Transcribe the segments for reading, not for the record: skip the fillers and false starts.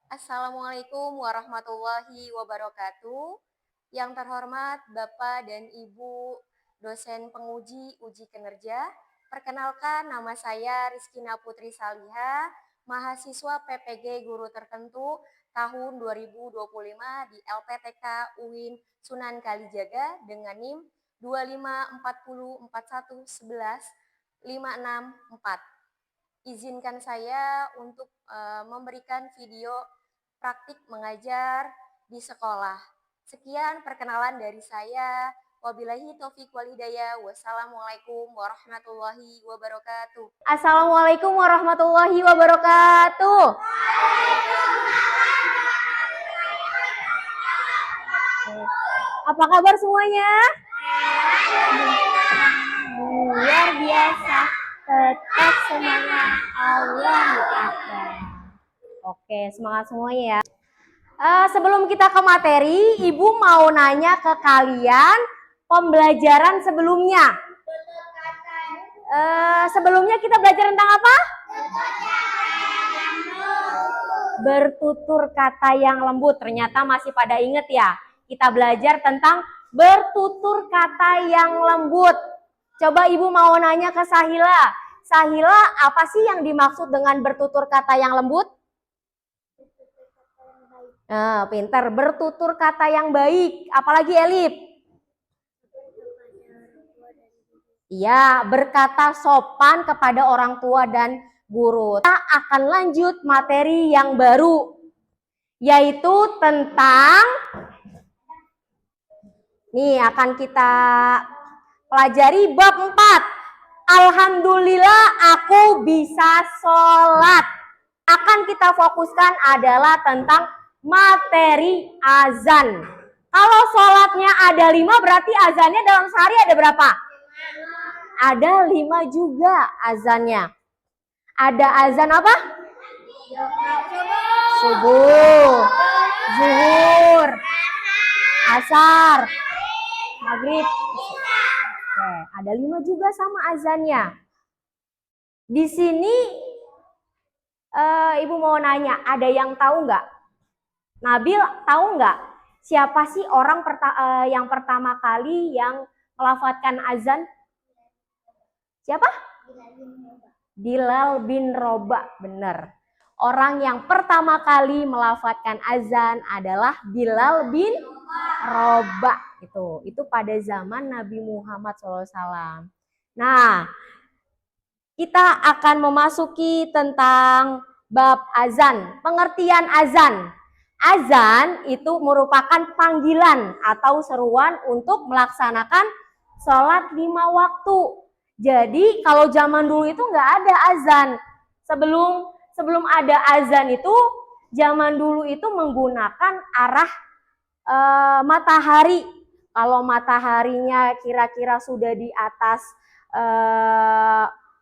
Assalamualaikum warahmatullahi wabarakatuh. Yang terhormat Bapak dan Ibu dosen penguji uji kinerja, perkenalkan nama saya Rizkina Putri Saliha, mahasiswa PPG Guru Tertentu tahun 2025 di LPTK UIN Sunan Kalijaga dengan NIM 25404111 564. Izinkan saya untuk memberikan video praktik mengajar di sekolah. Sekian perkenalan dari saya. Wabillahi taufiq wal hidayah. Wassalamualaikum warahmatullahi wabarakatuh. Assalamualaikum warahmatullahi wabarakatuh. Apa kabar semuanya? Luar biasa. Tetap semangat, Allah Akbar. Oke, semangat semuanya ya. Sebelum kita ke materi, Ibu mau nanya ke kalian pembelajaran sebelumnya. Sebelumnya kita belajar tentang apa? Bertutur kata yang lembut. Ternyata masih pada inget ya. Kita belajar tentang bertutur kata yang lembut. Coba Ibu mau nanya ke Sahila. Sahila, apa sih yang dimaksud dengan bertutur kata yang lembut? Pintar. Bertutur kata yang baik. Apalagi Elif? Iya, berkata sopan kepada orang tua dan guru. Kita akan lanjut materi yang baru, yaitu tentang akan kita pelajari bab 4. Alhamdulillah aku bisa sholat. Akan kita fokuskan adalah tentang materi azan. Kalau sholatnya ada 5, berarti azannya dalam sehari ada berapa? Ada 5 juga azannya. Ada azan apa? Subuh, zuhur, asar, maghrib. Oke, ada 5 juga sama azannya. Di sini Ibu mau nanya, ada yang tahu nggak? Nabil tahu nggak? Siapa sih orang yang pertama kali yang melafadzkan azan? Siapa? Bilal bin Rabah, benar. Orang yang pertama kali melafadzkan azan adalah Bilal bin Rabah. Itu pada zaman Nabi Muhammad SAW. Nah, kita akan memasuki tentang bab azan. Pengertian azan. Azan itu merupakan panggilan atau seruan untuk melaksanakan sholat 5 waktu. Jadi kalau zaman dulu itu nggak ada azan. Sebelum ada azan itu, zaman dulu itu menggunakan arah matahari. Kalau mataharinya kira-kira sudah di atas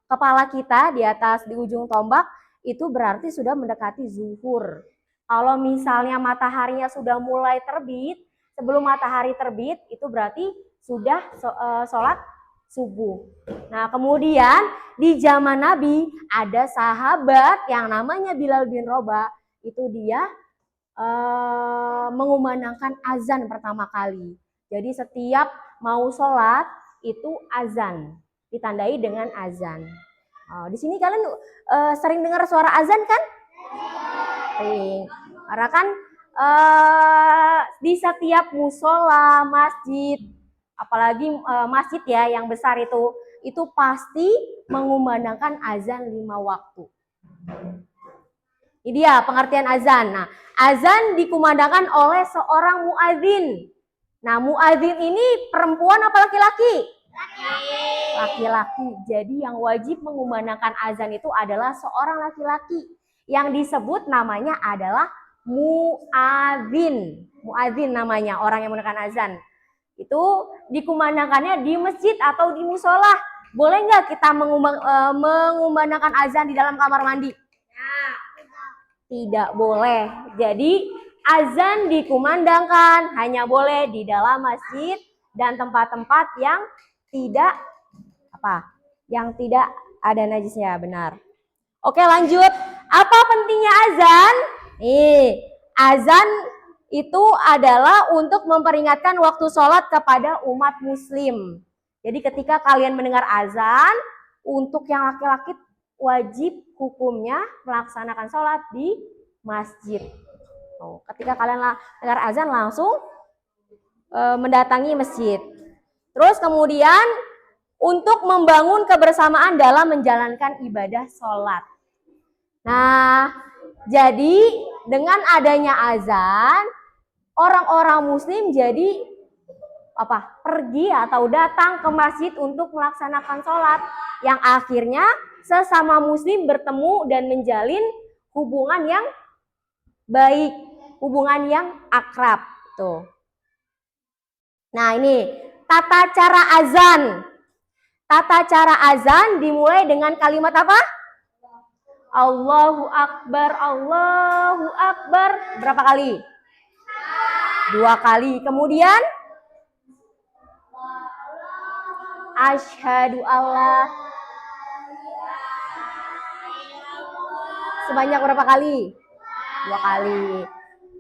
kepala kita, di atas di ujung tombak, itu berarti sudah mendekati zuhur. Kalau misalnya mataharinya sudah mulai terbit, sebelum matahari terbit, itu berarti sudah sholat subuh. Nah, kemudian di zaman Nabi ada sahabat yang namanya Bilal bin Rabah, itu dia mengumandangkan azan pertama kali. Jadi setiap mau sholat itu azan, ditandai dengan azan. Di sini kalian sering dengar suara azan kan? Sering. Karena kan di setiap musola, masjid, apalagi masjid ya yang besar itu pasti mengumandangkan azan 5 waktu. Ini dia pengertian azan. Nah, azan dikumandangkan oleh seorang muadzin. Nah, muadzin ini perempuan apa laki-laki? Laki-laki. Jadi yang wajib mengumandangkan azan itu adalah seorang laki-laki. Yang disebut namanya adalah muadzin. Muadzin namanya, orang yang menggunakan azan. Itu dikumandangkannya di masjid atau di musola. Boleh nggak kita mengumandangkan azan di dalam kamar mandi? Tidak boleh. Jadi azan dikumandangkan hanya boleh di dalam masjid dan tempat-tempat yang tidak ada najisnya, benar. Oke, lanjut. Apa pentingnya azan? Azan itu adalah untuk memperingatkan waktu sholat kepada umat muslim. Jadi ketika kalian mendengar azan, untuk yang laki-laki wajib hukumnya melaksanakan sholat di masjid. Ketika kalian dengar azan langsung mendatangi masjid. Terus kemudian untuk membangun kebersamaan dalam menjalankan ibadah sholat. Nah, jadi dengan adanya azan, orang-orang muslim jadi pergi atau datang ke masjid untuk melaksanakan sholat, yang akhirnya sesama muslim bertemu dan menjalin hubungan yang baik, hubungan yang akrab. Tuh. Nah ini tata cara azan. Tata cara azan dimulai dengan kalimat apa? Allahu Akbar, Allahu Akbar. Berapa kali? 2 kali. Kemudian Asyhadu Allah. Sebanyak berapa kali? 2 kali.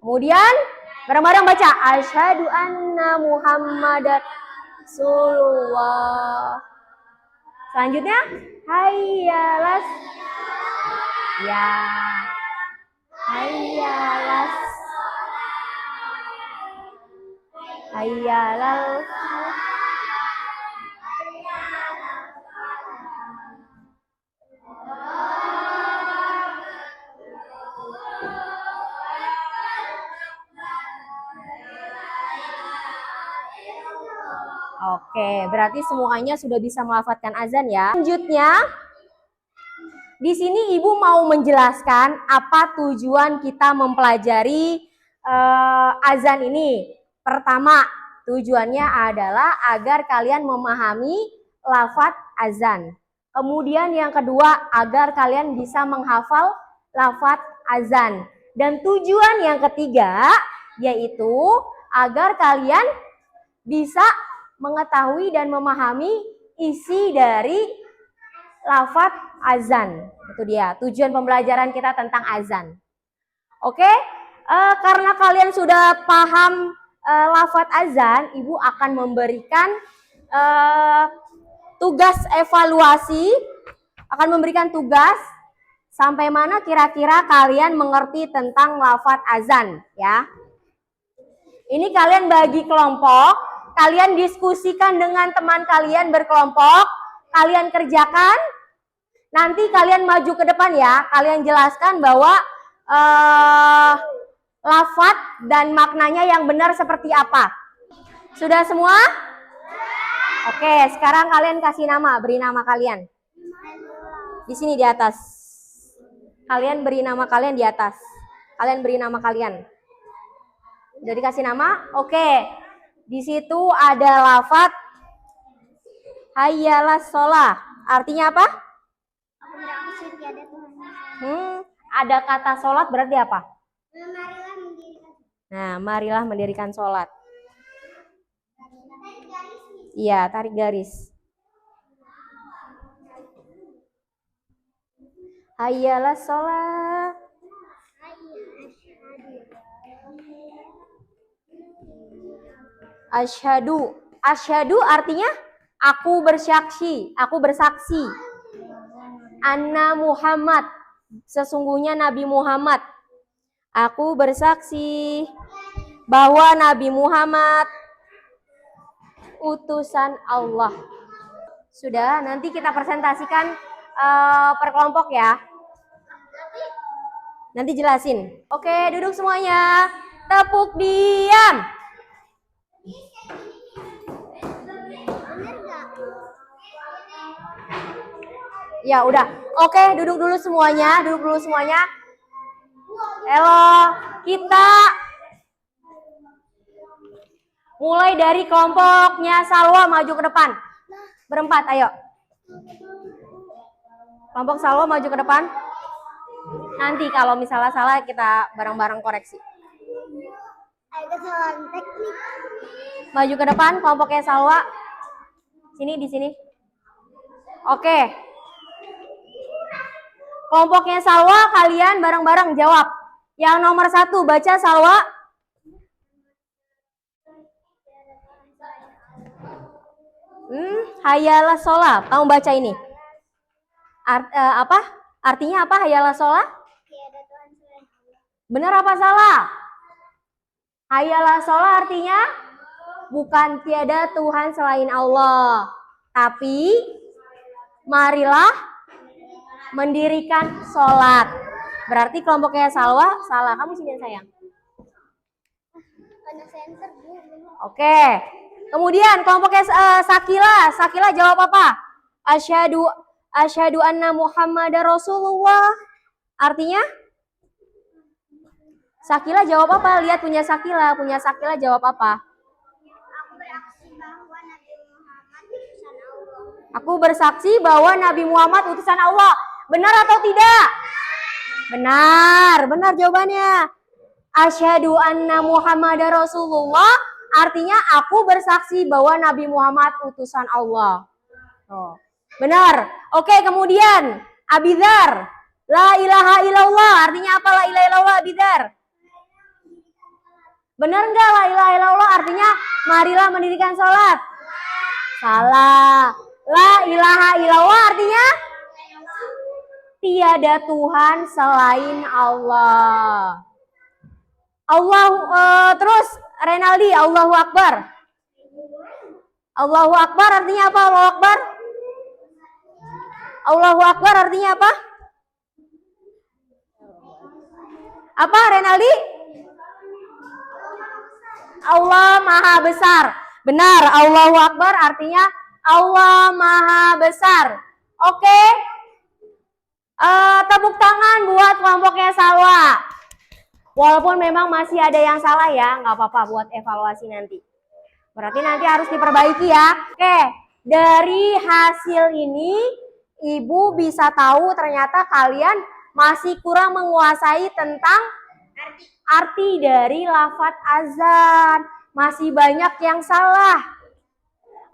Kemudian bareng-bareng baca Asyhadu anna Muhammadar Rasulullah. Selanjutnya hayyalas ya. Hayyalas hayyalal Oke, berarti semuanya sudah bisa melafadzkan azan ya. Selanjutnya, di sini Ibu mau menjelaskan apa tujuan kita mempelajari azan ini. Pertama, tujuannya adalah agar kalian memahami lafadz azan. Kemudian yang kedua, agar kalian bisa menghafal lafadz azan. Dan tujuan yang ketiga, yaitu agar kalian bisa mengetahui dan memahami isi dari lafadz azan. Itu dia tujuan pembelajaran kita tentang azan. Oke, karena kalian sudah paham lafadz azan, Ibu akan memberikan tugas evaluasi, akan memberikan tugas sampai mana kira-kira kalian mengerti tentang lafadz azan ya. Ini kalian bagi kelompok. Kalian diskusikan dengan teman kalian berkelompok, kalian kerjakan, nanti kalian maju ke depan ya, kalian jelaskan bahwa lafadz dan maknanya yang benar seperti apa. Sudah semua? Oke, sekarang kalian kasih nama, beri nama kalian. Di sini di atas. Kalian beri nama kalian di atas. Kalian beri nama kalian. Udah dikasih nama? Oke. Di situ ada lafadz hayyalas sholah. Artinya apa? Ada kata sholat berarti apa? Nah, marilah mendirikan sholat. Iya, tarik garis. Hayyalas sholah. Asyhadu. Asyhadu artinya aku bersaksi, aku bersaksi. Anna Muhammad, sesungguhnya Nabi Muhammad. Aku bersaksi bahwa Nabi Muhammad utusan Allah. Sudah, nanti kita presentasikan per kelompok ya. Nanti jelasin. Oke, duduk semuanya. Tepuk diam. Ya udah, oke, duduk dulu semuanya, Halo, kita mulai dari kelompoknya Salwa maju ke depan. Berempat, ayo. Kelompok Salwa maju ke depan. Nanti kalau misalnya salah kita bareng-bareng koreksi. Ada kesalahan teknik. Maju ke depan, kelompoknya Salwa. Sini, di sini. Oke. Kelompoknya Salwa, kalian bareng-bareng jawab. Yang nomor 1 baca Salwa. Hayalah sholat. Kamu baca ini. Apa? Artinya apa hayalah sholat? Benar apa salah? Hayalah sholat artinya bukan tiada Tuhan selain Allah. Tapi marilah mendirikan sholat. Berarti kelompoknya Salwa salah. Kamu sini sayang. Oke. Kemudian kelompoknya Sakila. Sakila jawab apa? Asyhadu anna Muhammadar Rasulullah. Artinya? Sakila jawab apa? Lihat punya Sakila. Punya Sakila jawab apa? Aku bersaksi bahwa Nabi Muhammad utusan Allah. Benar atau tidak? Benar. Benar jawabannya. Asyhadu anna Muhammadar Rasulullah artinya aku bersaksi bahwa Nabi Muhammad utusan Allah. Oh, benar. Oke, kemudian Abidar. La ilaha illallah artinya apa la ilaha illallah Abidar? Benar enggak la ilaha illallah artinya marilah mendirikan sholat? Salah. La ilaha illallah artinya tiada Tuhan selain Allah. Terus Renaldi, Allahu Akbar. Allahu Akbar artinya apa? Allahu Akbar? Allahu Akbar artinya apa? Apa Renaldi? Allah Maha Besar. Benar, Allahu Akbar artinya Allah Maha Besar. Oke. Tepuk tangan buat kelompoknya Salwa. Walaupun memang masih ada yang salah ya, nggak apa-apa buat evaluasi nanti. Berarti nanti harus diperbaiki ya. Oke, dari hasil ini Ibu bisa tahu ternyata kalian masih kurang menguasai tentang arti dari lafadz azan. Masih banyak yang salah.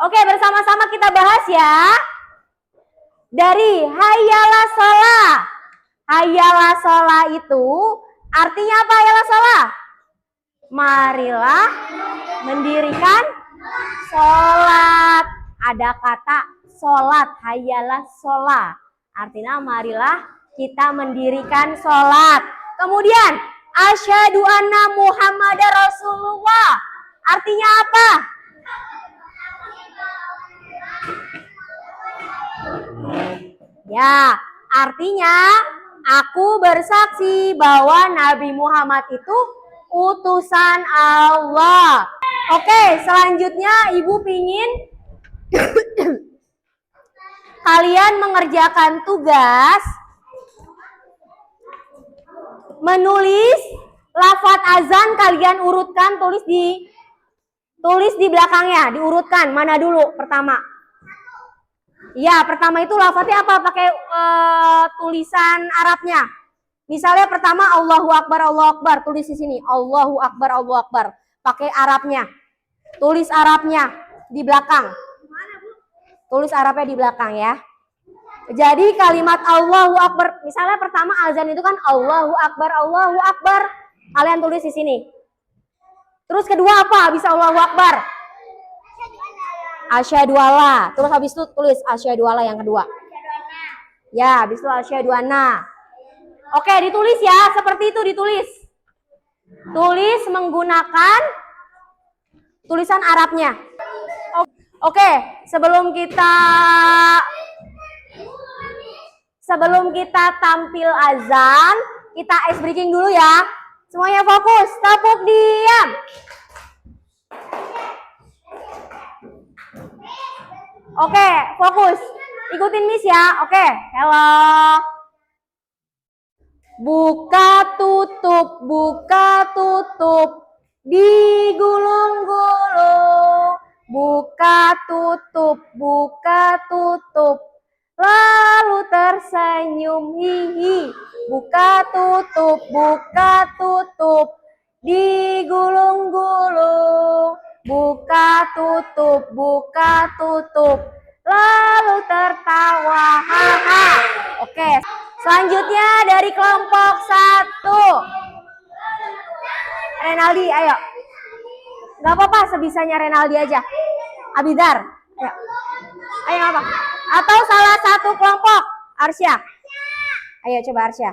Oke, bersama-sama kita bahas ya. Dari hayalah sholat. Hayalah sholat itu artinya apa hayalah sholat? Marilah mendirikan sholat. Ada kata sholat, hayalah sholat. Artinya marilah kita mendirikan sholat. Kemudian asyhadu anna Muhammadar Rasulullah. Artinya apa? Ya, artinya aku bersaksi bahwa Nabi Muhammad itu utusan Allah. Oke, selanjutnya Ibu pingin kalian mengerjakan tugas menulis lafadz azan, kalian urutkan, tulis di belakangnya, diurutkan. Mana dulu pertama? Ya, pertama itu lafadznya apa? Pakai tulisan Arabnya. Misalnya pertama Allahu Akbar, tulis di sini. Allahu Akbar. Pakai Arabnya. Tulis Arabnya di belakang. Tulis Arabnya di belakang ya. Jadi kalimat Allahu Akbar, misalnya pertama azan itu kan Allahu Akbar. Kalian tulis di sini. Terus kedua apa? Bisa Allahu Akbar. Asyhadu alla. Terus habis itu tulis asyhadu alla yang kedua. Ya, habis itu asyhadu anna. Oke, ditulis ya, seperti itu ditulis. Tulis menggunakan tulisan Arabnya. Oke, sebelum kita tampil azan, kita ice breaking dulu ya. Semuanya fokus, tepuk diam. Oke, fokus. Ikutin Miss ya. Oke, hello. Buka tutup, digulung-gulung. Buka tutup, lalu tersenyum hihi. Buka tutup, digulung-gulung. Buka tutup, lalu tertawa haha. Oke, selanjutnya dari kelompok 1. Renaldi, ayo. Gak apa-apa, sebisanya Renaldi aja. Abidar, ayo. Ayo apa? Atau salah satu kelompok, Arsya. Ayo coba Arsya.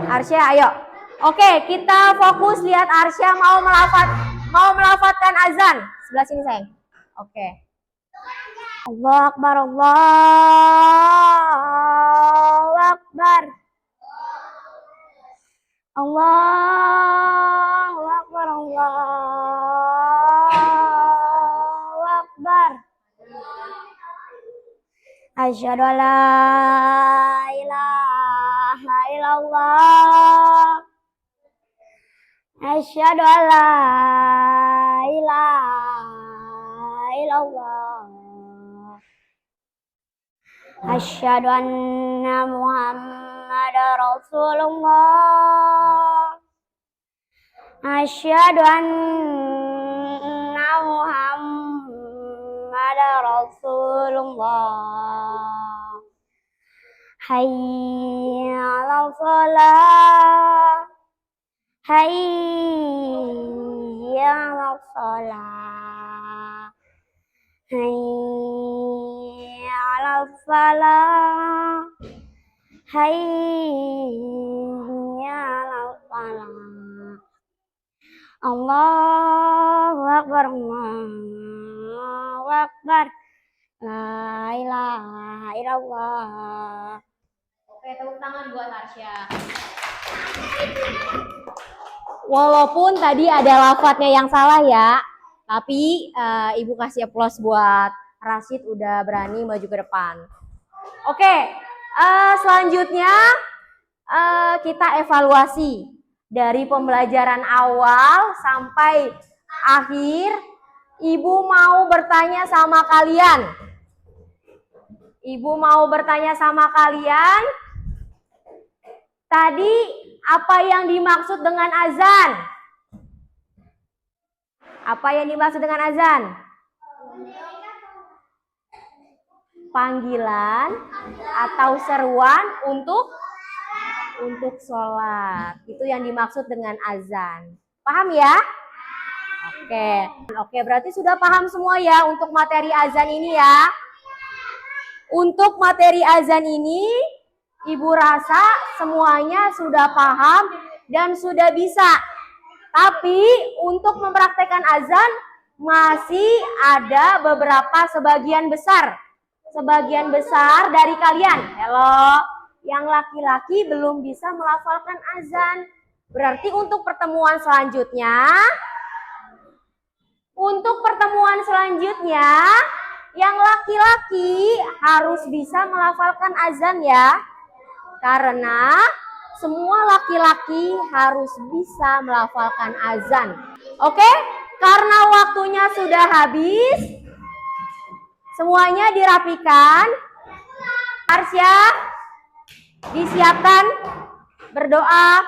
Arsya, ayo. Oke, kita fokus lihat Arsya mau melafatkan azan. Sebelah sini sayang. Oke. Allahu Akbar, Allahu Akbar. Allahu Akbar, Allahu Akbar. Asyhadu an la ilaha illallah. Asyhadu an la ilaha illallah. Asyhadu anna Muhammadar Rasulullah. Asyhadu anna Muhammadar Rasulullah. Hayya 'alal shalah. Hayya 'alal shalah. Hayya 'alal falah. Hayya 'alal falah. Allahu Akbar, Allahu Akbar. La ilaha illallah. Oke, tepuk tangan buat Arsya. Walaupun tadi ada lafadznya yang salah ya, tapi Ibu kasih aplaus buat Rashid udah berani maju ke depan. Oke, selanjutnya kita evaluasi dari pembelajaran awal sampai akhir. Ibu mau bertanya sama kalian. Ibu mau bertanya sama kalian. Tadi apa yang dimaksud dengan azan? Apa yang dimaksud dengan azan? Panggilan atau seruan untuk sholat. Itu yang dimaksud dengan azan. Paham ya? Oke, berarti sudah paham semua ya untuk materi azan ini ya. Untuk materi azan ini, Ibu rasa semuanya sudah paham dan sudah bisa. Tapi untuk mempraktekkan azan masih ada beberapa sebagian besar dari kalian. Hello, yang laki-laki belum bisa melafalkan azan. Berarti untuk pertemuan selanjutnya, yang laki-laki harus bisa melafalkan azan ya. Karena semua laki-laki harus bisa melafalkan azan. Oke? Karena waktunya sudah habis, semuanya dirapikan. Arsya, disiapkan berdoa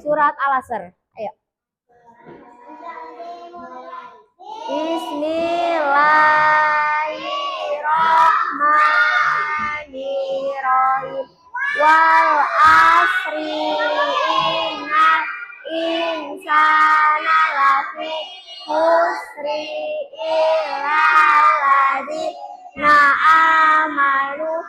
surat Al-Asr. Ayo. Bismillahirrahmanirrahim. Wal asri innal insana lafi khusri illa alladzina amanu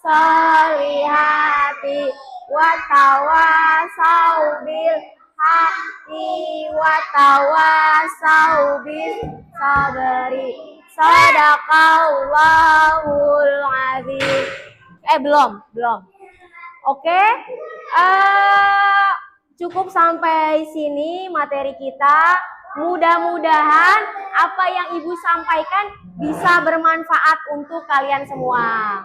sholihati wa tawasau bil haqqi wa tawasau bis sabri. Sadaqallahul azim. Belum. Oke. Cukup sampai sini materi kita. Mudah-mudahan apa yang Ibu sampaikan bisa bermanfaat untuk kalian semua.